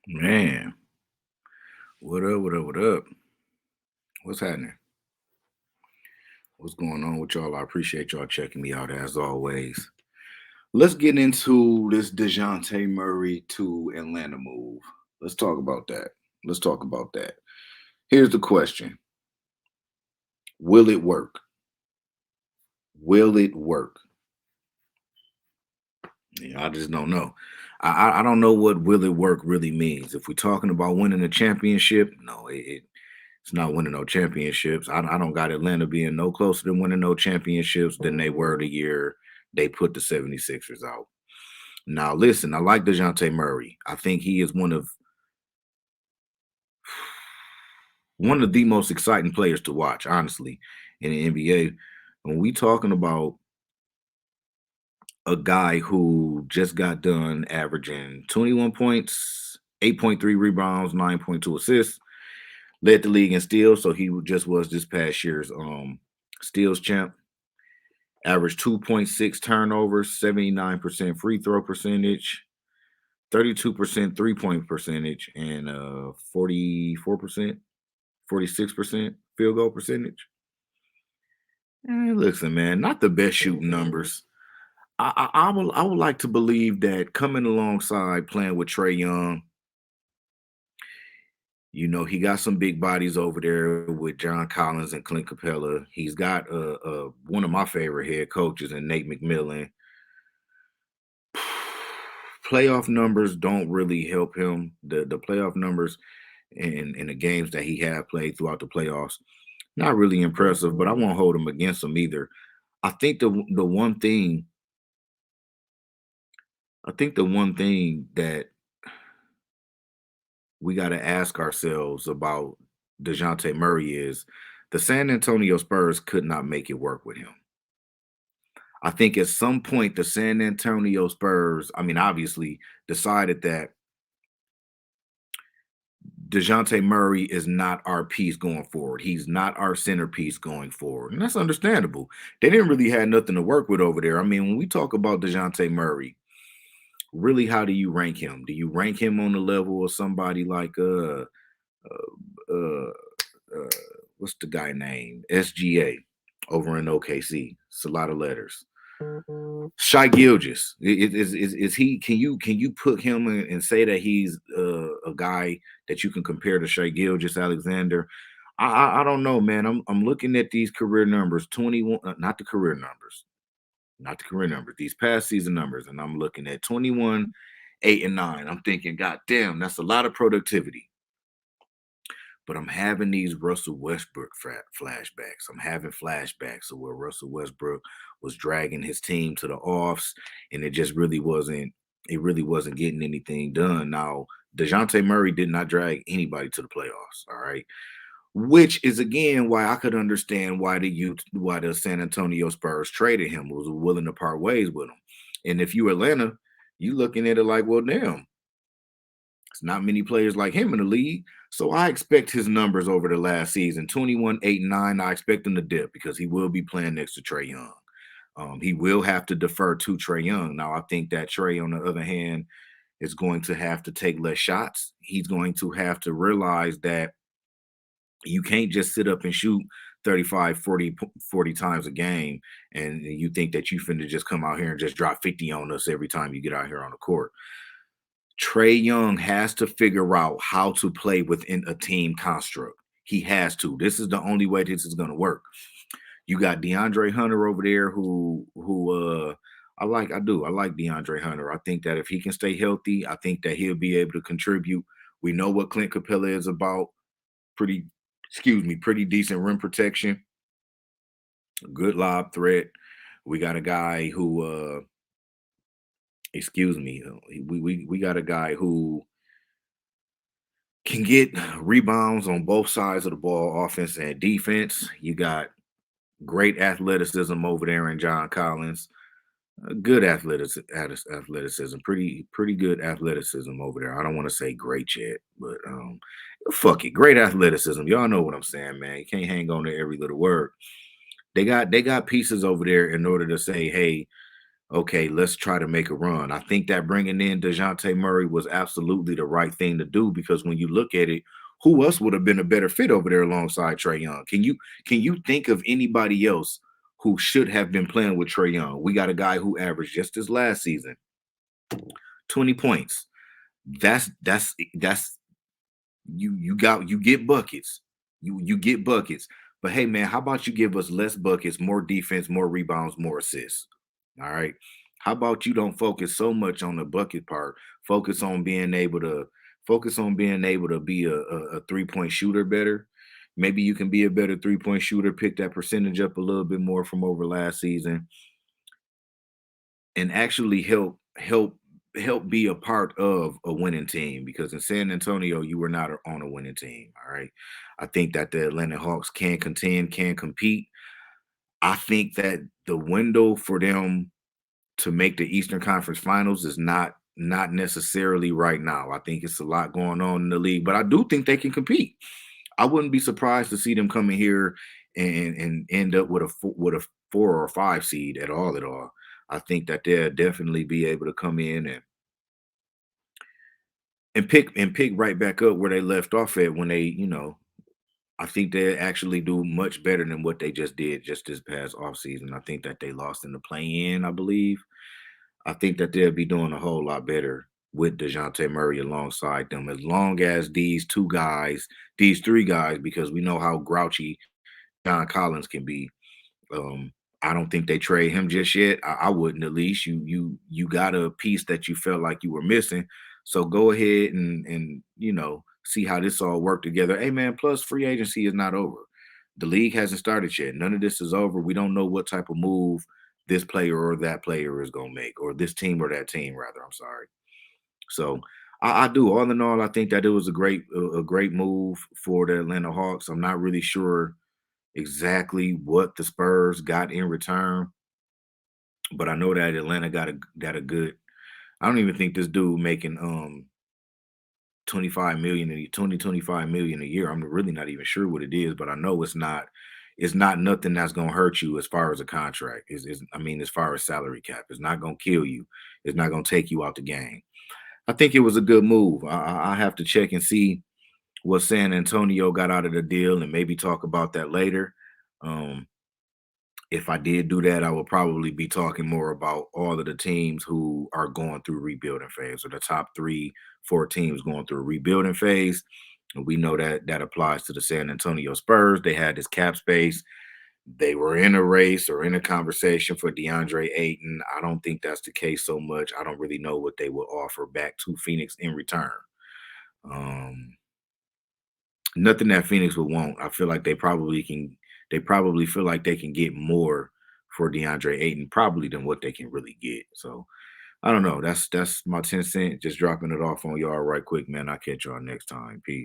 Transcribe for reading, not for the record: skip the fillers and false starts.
Man, what up, what up, what up? What's happening? What's going on with y'all? I appreciate y'all checking me out as always. Let's get into this Dejounte Murray to Atlanta move. Let's talk about that. Let's talk about that. Here's the question. Will it work? Will it work? Yeah, I just don't know. I don't know what will it work really means. If we're talking about winning a championship, no, it's not winning no championships. I don't got Atlanta being no closer to winning no championships than they were the year they put the 76ers out. Now, listen, I like Dejounte Murray. I think he is one of the most exciting players to watch, honestly, in the NBA. When we talking about a guy who just got done averaging 21 points, 8.3 rebounds, 9.2 assists, led the league in steals. So he just was this past year's steals champ. Averaged 2.6 turnovers, 79% free throw percentage, 32% three-point percentage, and 44%, 46% field goal percentage. Listen, man, not the best shooting numbers. I would like to believe that coming alongside playing with Trey Young, he got some big bodies over there with John Collins and Clint Capella. He's got one of my favorite head coaches in Nate McMillan. Playoff numbers don't really help him. The playoff numbers in the games that he have played throughout the playoffs, not really impressive. But I won't hold him against him either. I think the one thing I think the one thing that we got to ask ourselves about Dejounte Murray is the San Antonio Spurs could not make it work with him. I think at some point the San Antonio Spurs, I mean, obviously decided that Dejounte Murray is not our piece going forward. He's not our centerpiece going forward. And that's understandable. They didn't really have nothing to work with over there. I mean, when we talk about Dejounte Murray, really, how do you rank him? Do you rank him on the level of somebody like uh, uh what's the guy name? SGA over in OKC. It's a lot of letters. Shy Gilgis, is he? Can you put him in and say that he's a guy that you can compare to Shy Gilgis Alexander? I don't know, man. I'm looking at these career numbers, 21, not the career numbers, not the career numbers, these past season numbers, and I'm looking at 21, 8, and 9. I'm thinking, God damn, that's a lot of productivity. But I'm having these Russell Westbrook flashbacks. I'm having flashbacks of where Russell Westbrook was dragging his team to the offs, and it just really wasn't. It really wasn't getting anything done. Now, Dejounte Murray did not drag anybody to the playoffs. All right, which is again why I could understand why the San Antonio Spurs traded him, was willing to part ways with him. And if you Atlanta, you looking at it like, well, damn, it's not many players like him in the league. So I expect his numbers over the last season, 21, 8, and 9. I expect him to dip because he will be playing next to Trey Young. He will have to defer to Trey Young. Now, I think that Trey, on the other hand, is going to have to take less shots. He's going to have to realize that you can't just sit up and shoot 35, 40 times a game and you think that you finna just come out here and just drop 50 on us every time you get out here on the court. Trey Young has to figure out how to play within a team construct. He has to. This is the only way this is going to work. You got DeAndre Hunter over there who I like DeAndre Hunter. I think that if he can stay healthy, I think that he'll be able to contribute. We know what Clint Capella is about. Pretty pretty decent rim protection, good lob threat. We got a guy who excuse me, we got a guy who can get rebounds on both sides of the ball, offense and defense. You got great athleticism over there in John Collins. Good athleticism, pretty good athleticism over there. I don't want to say great yet, but fuck it, great athleticism. Y'all know what I'm saying, man. You can't hang on to every little word. They got pieces over there in order to say, hey, okay, let's try to make a run. I think that bringing in Dejounte Murray was absolutely the right thing to do because when you look at it, who else would have been a better fit over there alongside Trey Young? Can you think of anybody else who should have been playing with Trey Young? We got a guy who averaged just this last season 20 points. That's you get buckets. You get buckets. But hey man, how about you give us less buckets, more defense, more rebounds, more assists? All right. How about you don't focus so much on the bucket part? Focus on being able to be a three-point shooter better. Maybe you can be a better three-point shooter, pick that percentage up a little bit more from over last season and actually help be a part of a winning team because in San Antonio you were not on a winning team. All right. I think that the Atlanta Hawks can contend, can compete. I think that the window for them to make the Eastern Conference Finals is not necessarily right now. I think it's a lot going on in the league, but I do think they can compete. I wouldn't be surprised to see them come in here and end up with a 4 or 5 seed at all. At all, I think that they'll definitely be able to come in and pick right back up where they left off at when they. I think they actually do much better than what they just did just this past offseason. I think that they lost in the play-in, I believe. I think that they'll be doing a whole lot better with Dejounte Murray alongside them, as long as these two guys, these three guys, because we know how grouchy John Collins can be. Um, I don't think they trade him just yet. I wouldn't at least. You got a piece that you felt like you were missing. So go ahead and see how this all worked together. Hey man, plus free agency is not over. The league hasn't started yet. None of this is over. We don't know what type of move this player or that player is gonna make, or this team or that team, rather. I'm sorry. So I do. All in all, I think that it was a great move for the Atlanta Hawks. I'm not really sure exactly what the Spurs got in return, but I know that Atlanta got a good. I don't even think this dude making 25 million a 25 million a year. I'm really not even sure what it is, but I know it's not nothing that's gonna hurt you as far as a contract. I mean, as far as salary cap, it's not gonna kill you. It's not gonna take you out the game. I think it was a good move. I have to check and see what San Antonio got out of the deal and maybe talk about that later. Um, if I did do that, I would probably be talking more about all of the teams who are going through rebuilding phase, or the top 3, 4 teams going through a rebuilding phase. And we know that that applies to the San Antonio Spurs. They had this cap space. They were in a race or in a conversation for DeAndre Ayton. I don't think that's the case so much. I don't really know what they will offer back to Phoenix in return. Um, Nothing that Phoenix would want. I feel like they probably can. They probably feel like they can get more for DeAndre Ayton, probably than what they can really get. So I don't know. That's my 10 cent. Just dropping it off on y'all right quick, man. I'll catch y'all next time. Peace.